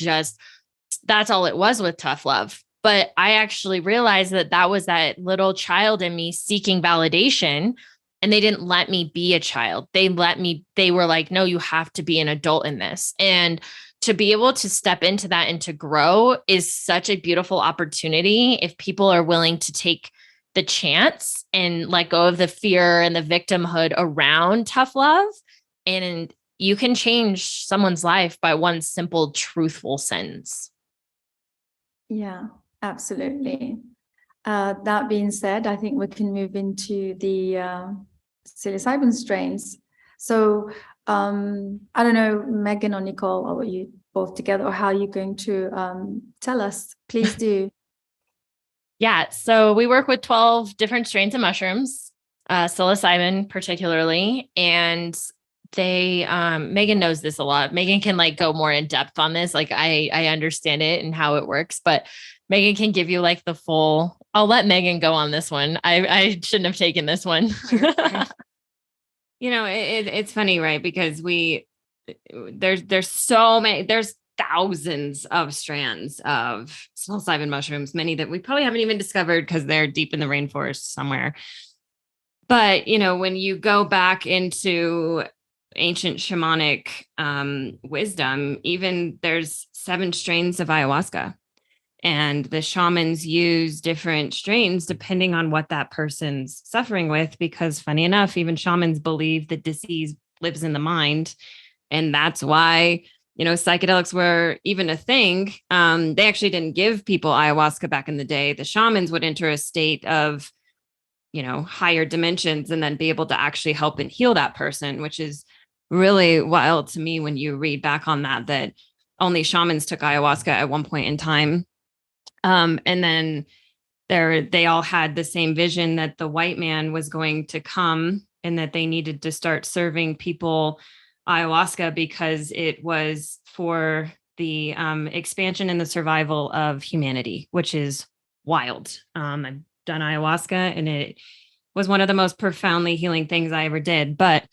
that's all it was with tough love. But I actually realized that was that little child in me seeking validation. And they didn't let me be a child. They were like, no, you have to be an adult in this. And to be able to step into that and to grow is such a beautiful opportunity if people are willing to take the chance and let go of the fear and the victimhood around tough love. And you can change someone's life by one simple, truthful sentence. Yeah, absolutely. That being said, I think we can move into the psilocybin strains. So I don't know, Megan or Nicole, or you both together, or how you're going to tell us. Please do. Yeah. So we work with 12 different strains of mushrooms, psilocybin particularly, and they, Megan knows this a lot. Megan can go more in depth on this. I understand it and how it works, but Megan can give you the full, I'll let Megan go on this one. I shouldn't have taken this one. It's funny, right? Because there's so many, there's thousands of strands of psilocybin mushrooms, many that we probably haven't even discovered because they're deep in the rainforest somewhere. But, when you go back into ancient shamanic wisdom, even there's 7 strains of ayahuasca. And the shamans use different strains depending on what that person's suffering with, because funny enough, even shamans believe that disease lives in the mind. And that's why, psychedelics were even a thing. They actually didn't give people ayahuasca back in the day. The shamans would enter a state of, higher dimensions and then be able to actually help and heal that person, which is really wild to me when you read back on that only shamans took ayahuasca at one point in time. And then they all had the same vision that the white man was going to come and that they needed to start serving people ayahuasca because it was for the expansion and the survival of humanity, which is wild. I've done ayahuasca and it was one of the most profoundly healing things I ever did. But,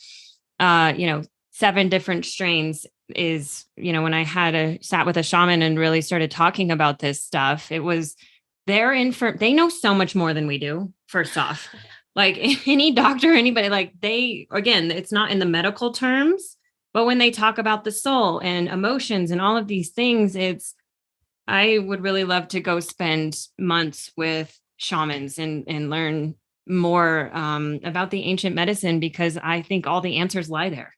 7 different strains is, when I sat with a shaman and really started talking about this stuff, it was they know so much more than we do. First off, any doctor, anybody, again, it's not in the medical terms, but when they talk about the soul and emotions and all of these things, I would really love to go spend months with shamans and learn more about the ancient medicine, because I think all the answers lie there.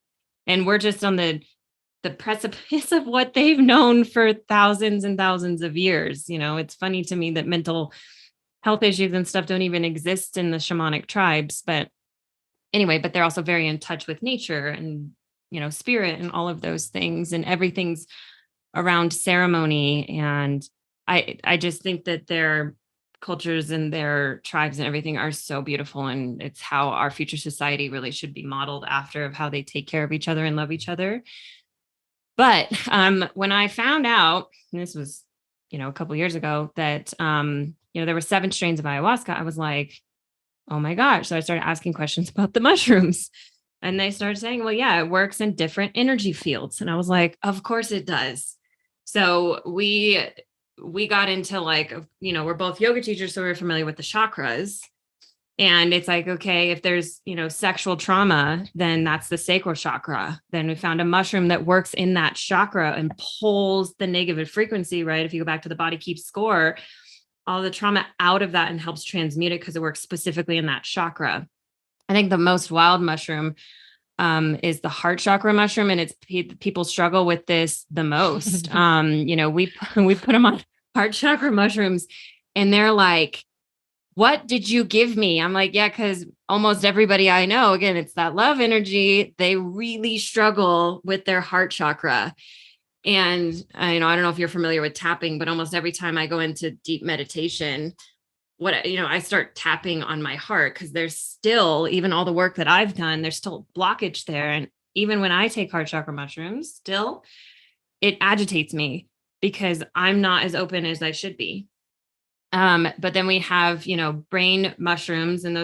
And we're just on the precipice of what they've known for thousands and thousands of years. It's funny to me that mental health issues and stuff don't even exist in the shamanic tribes. But anyway, they're also very in touch with nature and, spirit and all of those things, and everything's around ceremony. And I just think that their cultures and their tribes and everything are so beautiful. And it's how our future society really should be modeled after, of how they take care of each other and love each other. But when I found out, and this was, a couple of years ago, that, there were 7 strains of ayahuasca, I was like, oh my gosh. So I started asking questions about the mushrooms, and they started saying, well, yeah, it works in different energy fields. And I was like, of course it does. So we got into we're both yoga teachers, so we're familiar with the chakras. And it's like, okay, if there's, sexual trauma, then that's the sacral chakra. Then we found a mushroom that works in that chakra and pulls the negative frequency, right? If you go back to the body keeps score, all the trauma out of that and helps transmute it because it works specifically in that chakra. I think the most wild mushroom is the heart chakra mushroom. And people struggle with this the most. We put them on heart chakra mushrooms and they're like, what did you give me? I'm like, yeah, because almost everybody I know, again, it's that love energy. They really struggle with their heart chakra. And I don't know if you're familiar with tapping, but almost every time I go into deep meditation, I start tapping on my heart because there's still, even all the work that I've done, there's still blockage there. And even when I take heart chakra mushrooms, still it agitates me because I'm not as open as I should be. But then we have, brain mushrooms, and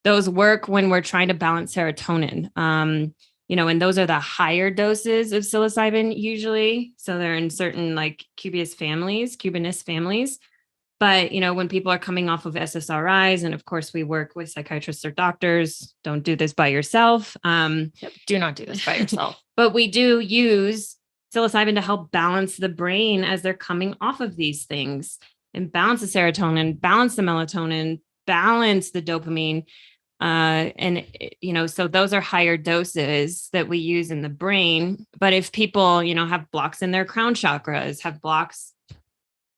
those work when we're trying to balance serotonin. And those are the higher doses of psilocybin usually. So they're in certain like Cubanist families. But, when people are coming off of SSRIs, and of course we work with psychiatrists or doctors, don't do this by yourself. Do not do this by yourself. But we do use psilocybin to help balance the brain as they're coming off of these things. And balance the serotonin, balance the melatonin, balance the dopamine. So those are higher doses that we use in the brain. But if people, have blocks in their crown chakras, have blocks,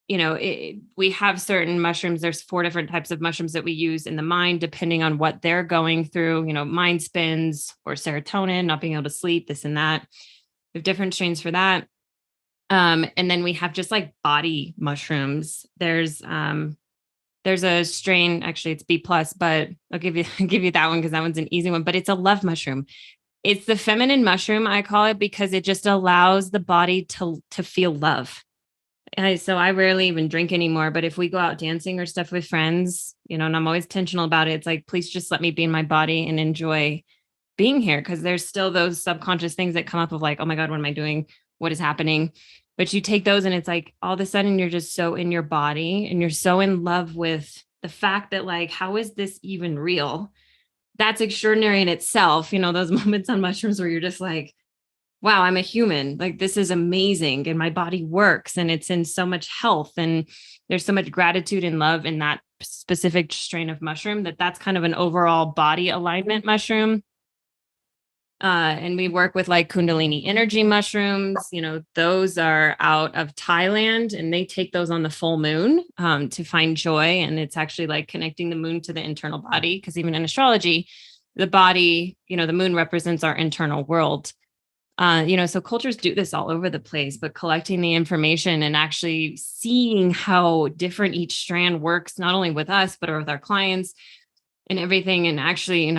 we have certain mushrooms. There's 4 different types of mushrooms that we use in the mind, depending on what they're going through, mind spins or serotonin, not being able to sleep, this and that. We have different strains for that. And then we have just like body mushrooms. There's a strain, actually it's B+, but I'll give you that one because that one's an easy one, but it's a love mushroom. It's the feminine mushroom, I call it, because it just allows the body to feel love. So I rarely even drink anymore, but if we go out dancing or stuff with friends, and I'm always intentional about it, it's like, please just let me be in my body and enjoy being here. Cause there's still those subconscious things that come up of like, oh my God, what am I doing? What is happening? But you take those and it's like all of a sudden you're just so in your body and you're so in love with the fact that like, how is this even real? That's extraordinary in itself. Those moments on mushrooms where you're just like, wow, I'm a human. Like, this is amazing. And my body works and it's in so much health. And there's so much gratitude and love in that specific strain of mushroom that's kind of an overall body alignment mushroom. And we work with like Kundalini energy mushrooms. Those are out of Thailand and they take those on the full moon to find joy. And it's actually like connecting the moon to the internal body. Because even in astrology, the body, the moon represents our internal world. So cultures do this all over the place, but collecting the information and actually seeing how different each strand works, not only with us, but with our clients and everything. And actually,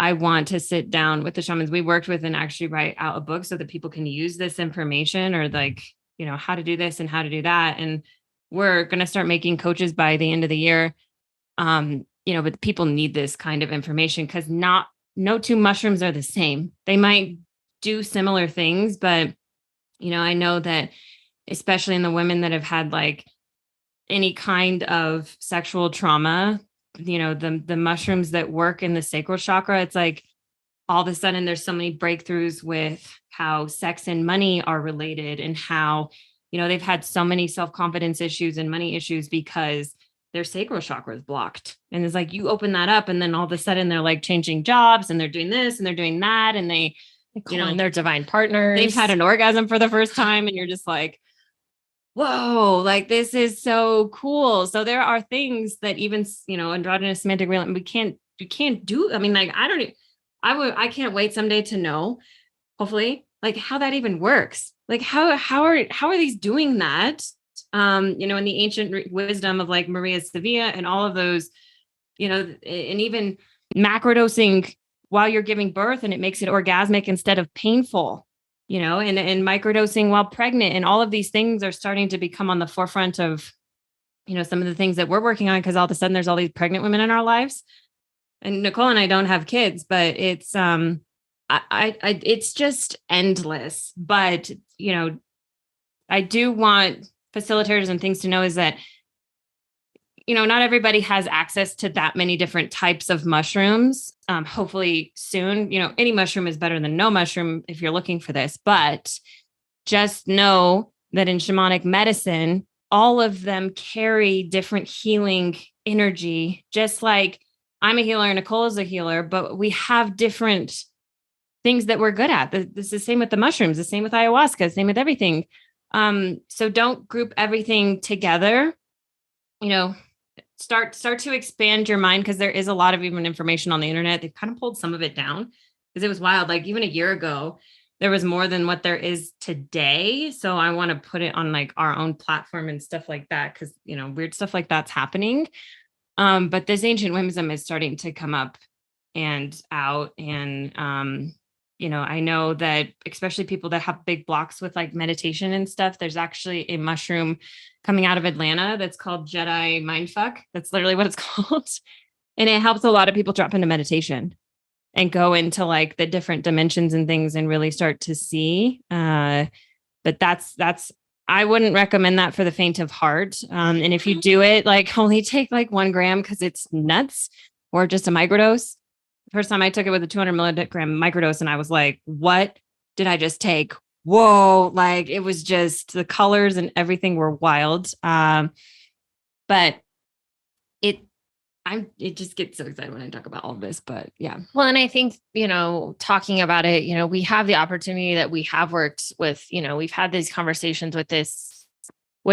I want to sit down with the shamans we worked with and actually write out a book so that people can use this information or like, how to do this and how to do that. And we're going to start making coaches by the end of the year. But people need this kind of information because no 2 mushrooms are the same. They might do similar things, but, I know that especially in the women that have had like any kind of sexual trauma, the mushrooms that work in the sacral chakra, it's like all of a sudden there's so many breakthroughs with how sex and money are related and how, they've had so many self-confidence issues and money issues because their sacral chakra is blocked. And it's like, you open that up and then all of a sudden they're like changing jobs and they're doing this and they're doing that. And they call their divine partners. They've had an orgasm for the first time. And you're just like, whoa, like this is so cool. So there are things that even, androgynous semantic real, we can't do. I mean, like, I can't wait someday to know, hopefully, like how that even works. Like how are these doing that? In the ancient wisdom of like Maria Sevilla and all of those, and even macrodosing while you're giving birth and it makes it orgasmic instead of painful, and microdosing while pregnant. And all of these things are starting to become on the forefront of, some of the things that we're working on. Cause all of a sudden there's all these pregnant women in our lives. And Nicole and I don't have kids, but it's, it's just endless. But, I do want facilitators and things to know is that, not everybody has access to that many different types of mushrooms. Hopefully soon, any mushroom is better than no mushroom if you're looking for this, but just know that in shamanic medicine, all of them carry different healing energy, just like I'm a healer, Nicole is a healer, but we have different things that we're good at. This is the same with the mushrooms, the same with ayahuasca, same with everything. So don't group everything together. Start to expand your mind, because there is a lot of even information on the internet. They've kind of pulled some of it down because it was wild. Like even a year ago, there was more than what there is today. So I want to put it on like our own platform and stuff like that, because, weird stuff like that's happening. But this ancient wisdom is starting to come up and out. And, I know that especially people that have big blocks with like meditation and stuff, there's actually a mushroom coming out of Atlanta that's called Jedi Mindfuck. That's literally what it's called. And it helps a lot of people drop into meditation and go into like the different dimensions and things and really start to see. But that's, I wouldn't recommend that for the faint of heart. And if you do it, like only take like 1 gram because it's nuts, or just a microdose. First time I took it with a 200 milligram microdose, and I was like, what did I just take? Whoa. Like it was just the colors and everything were wild. But it just gets so excited when I talk about all of this, but yeah. Well, and I think, talking about it, we have the opportunity that we have worked with, we've had these conversations with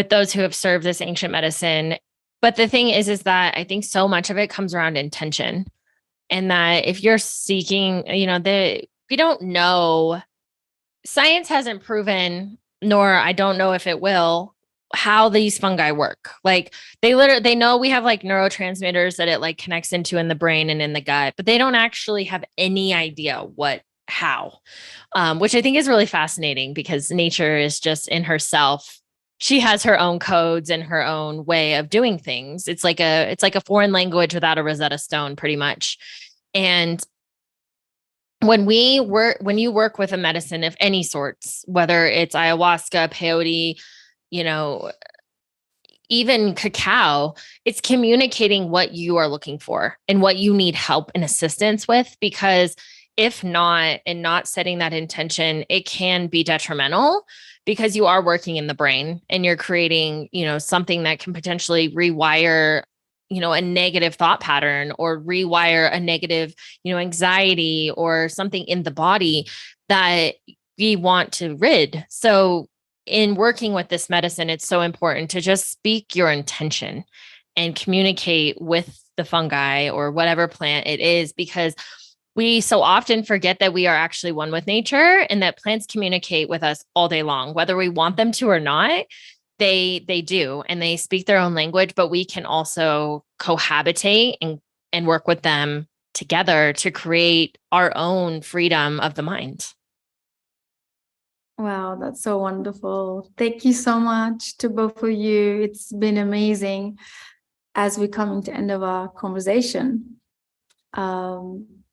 those who have served this ancient medicine. But the thing is that I think so much of it comes around intention, and that if you're seeking, we don't know, science hasn't proven, nor I don't know if it will, how these fungi work. Like they know we have like neurotransmitters that it like connects into in the brain and in the gut, but they don't actually have any idea how, which I think is really fascinating, because nature is just in herself. She has her own codes and her own way of doing things. It's like a foreign language without a Rosetta Stone, pretty much. And when you work with a medicine of any sorts, whether it's ayahuasca, peyote, even cacao, it's communicating what you are looking for and what you need help and assistance with, because if not, and not setting that intention, it can be detrimental, because you are working in the brain and you're creating, something that can potentially rewire, a negative thought pattern, or rewire a negative, anxiety or something in the body that we want to rid. So in working with this medicine, it's so important to just speak your intention and communicate with the fungi or whatever plant it is, because we so often forget that we are actually one with nature, and that plants communicate with us all day long, whether we want them to or not. They do, and they speak their own language, but we can also cohabitate and work with them together to create our own freedom of the mind. Wow, that's so wonderful. Thank you so much to both of you. It's been amazing. As we're coming to the end of our conversation,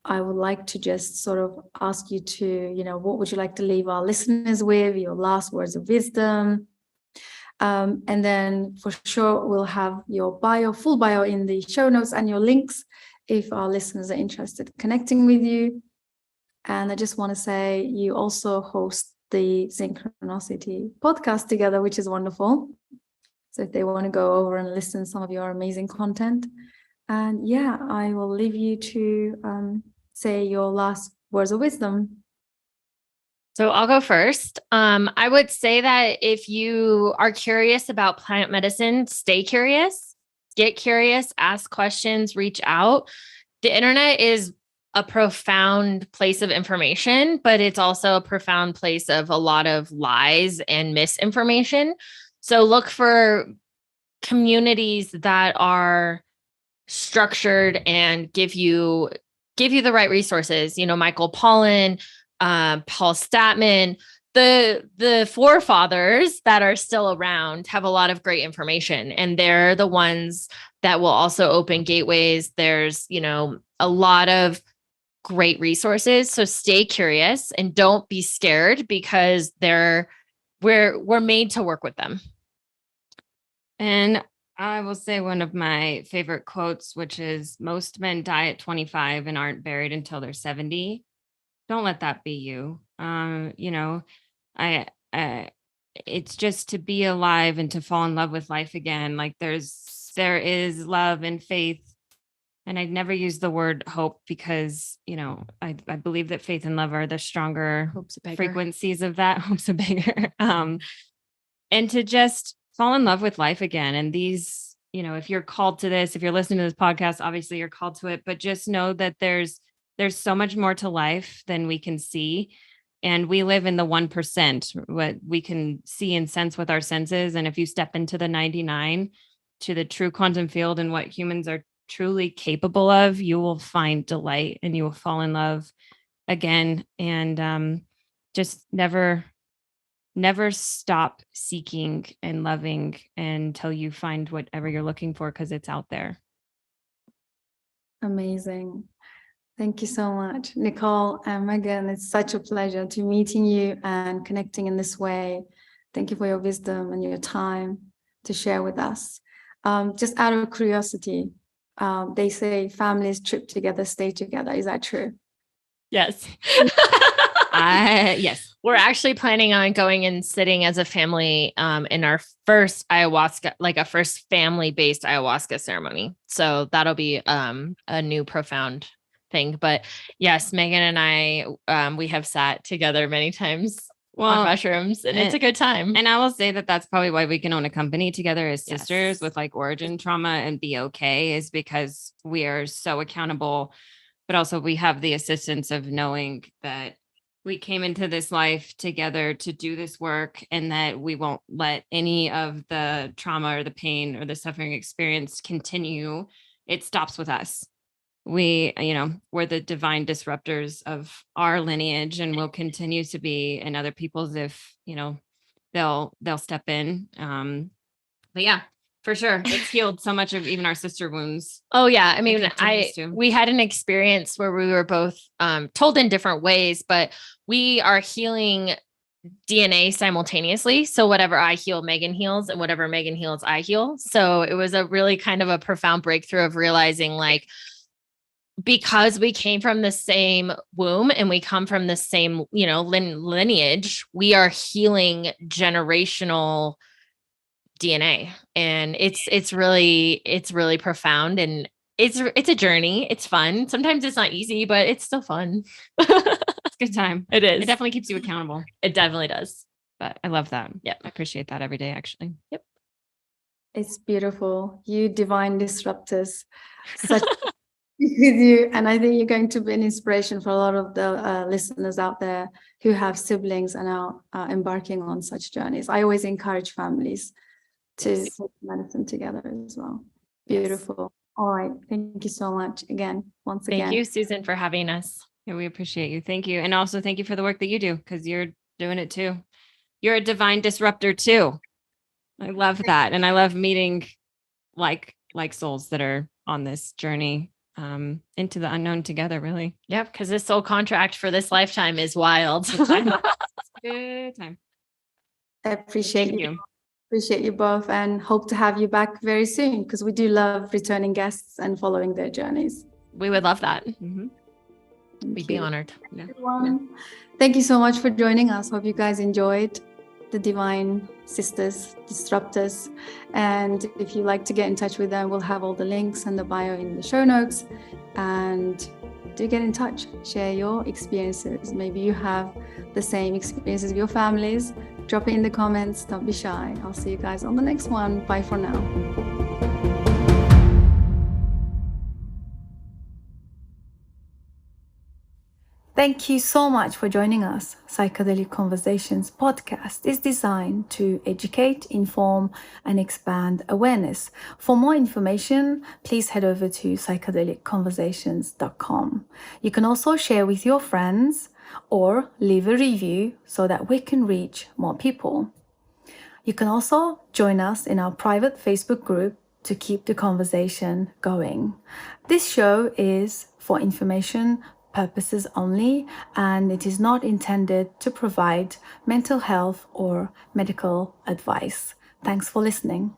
I would like to just sort of ask you to, what would you like to leave our listeners with, your last words of wisdom? And then for sure, we'll have your full bio in the show notes, and your links if our listeners are interested in connecting with you. And I just want to say you also host the Zenchronicity podcast together, which is wonderful. So if they want to go over and listen to some of your amazing content. And yeah, I will leave you to say your last words of wisdom. So I'll go first. I would say that if you are curious about plant medicine, stay curious, get curious, ask questions, reach out. The internet is a profound place of information, but it's also a profound place of a lot of lies and misinformation. So look for communities that are structured and give you the right resources. Michael Pollan, Paul Statman, the forefathers that are still around have a lot of great information, and they're the ones that will also open gateways. There's, a lot of great resources. So stay curious and don't be scared, because we're made to work with them. And I will say one of my favorite quotes, which is most men die at 25 and aren't buried until they're 70. Don't let that be you. I it's just to be alive and to fall in love with life again. Like there is love and faith. And I'd never use the word hope because, I believe that faith and love are the stronger frequencies of that. Hope's are bigger. And to just fall in love with life again. And these, if you're called to this, if you're listening to this podcast, obviously you're called to it, but just know that there's so much more to life than we can see. And we live in the 1%, what we can see and sense with our senses. And if you step into the 99 to the true quantum field and what humans are truly capable of, you will find delight and you will fall in love again. And just never stop seeking and loving until you find whatever you're looking for, because it's out there. Amazing. Thank you so much, Nicole and Megan. It's such a pleasure to meeting you and connecting in this way. Thank you for your wisdom and your time to share with us. Just out of curiosity, they say families trip together, stay together. Is that true? Yes. Yes. We're actually planning on going and sitting as a family in our first ayahuasca, like a first family-based ayahuasca ceremony. So that'll be a new profound thing. But yes, Megan and I, we have sat together many times on mushrooms, and it's a good time. And I will say that that's probably why we can own a company together as sisters with like origin trauma and be okay, is because we are so accountable, but also we have the assistance of knowing that we came into this life together to do this work, and that we won't let any of the trauma or the pain or the suffering experienced continue. It stops with us. We're the divine disruptors of our lineage, and will continue to be in other people's if, they'll step in. But yeah, for sure. It's healed so much of even our sister wounds. Oh yeah. I mean, we had an experience where we were both told in different ways, but we are healing DNA simultaneously. So whatever I heal, Megan heals, and whatever Megan heals, I heal. So it was a really kind of a profound breakthrough of realizing, like, because we came from the same womb and we come from the same, lineage, we are healing generational DNA. And it's really profound, and it's a journey. It's fun. Sometimes it's not easy, but it's still fun. It's a good time. It is. It definitely keeps you accountable. It definitely does. But I love that. Yep. I appreciate that every day, actually. Yep. It's beautiful. You divine disruptors. Such with you, and I think you're going to be an inspiration for a lot of the listeners out there who have siblings and are embarking on such journeys. I always encourage families to take medicine together as well. Beautiful. All right. Thank you so much again. Once again. Thank you, Susan, for having us. Yeah, we appreciate you. Thank you. And also thank you for the work that you do, because you're doing it too. You're a divine disruptor too. I love that. And I love meeting like souls that are on this journey into the unknown together, really. Yep. Because this soul contract for this lifetime is wild. Good time. I appreciate you. Appreciate you both, and hope to have you back very soon, because we do love returning guests and following their journeys. We would love that. Mm-hmm. We'd be honored. Yeah. Thank you so much for joining us. Hope you guys enjoyed the Divine Sisters Disruptors. And if you'd like to get in touch with them, we'll have all the links and the bio in the show notes. And do get in touch. Share your experiences. Maybe you have the same experiences with your families. Drop it in the comments. Don't be shy. I'll see you guys on the next one. Bye for now. Thank you so much for joining us. Psychedelic Conversations podcast is designed to educate, inform, and expand awareness. For more information, please head over to psychedelicconversations.com. You can also share with your friends or leave a review so that we can reach more people. You can also join us in our private Facebook group to keep the conversation going. This show is for information purposes only, and it is not intended to provide mental health or medical advice. Thanks for listening.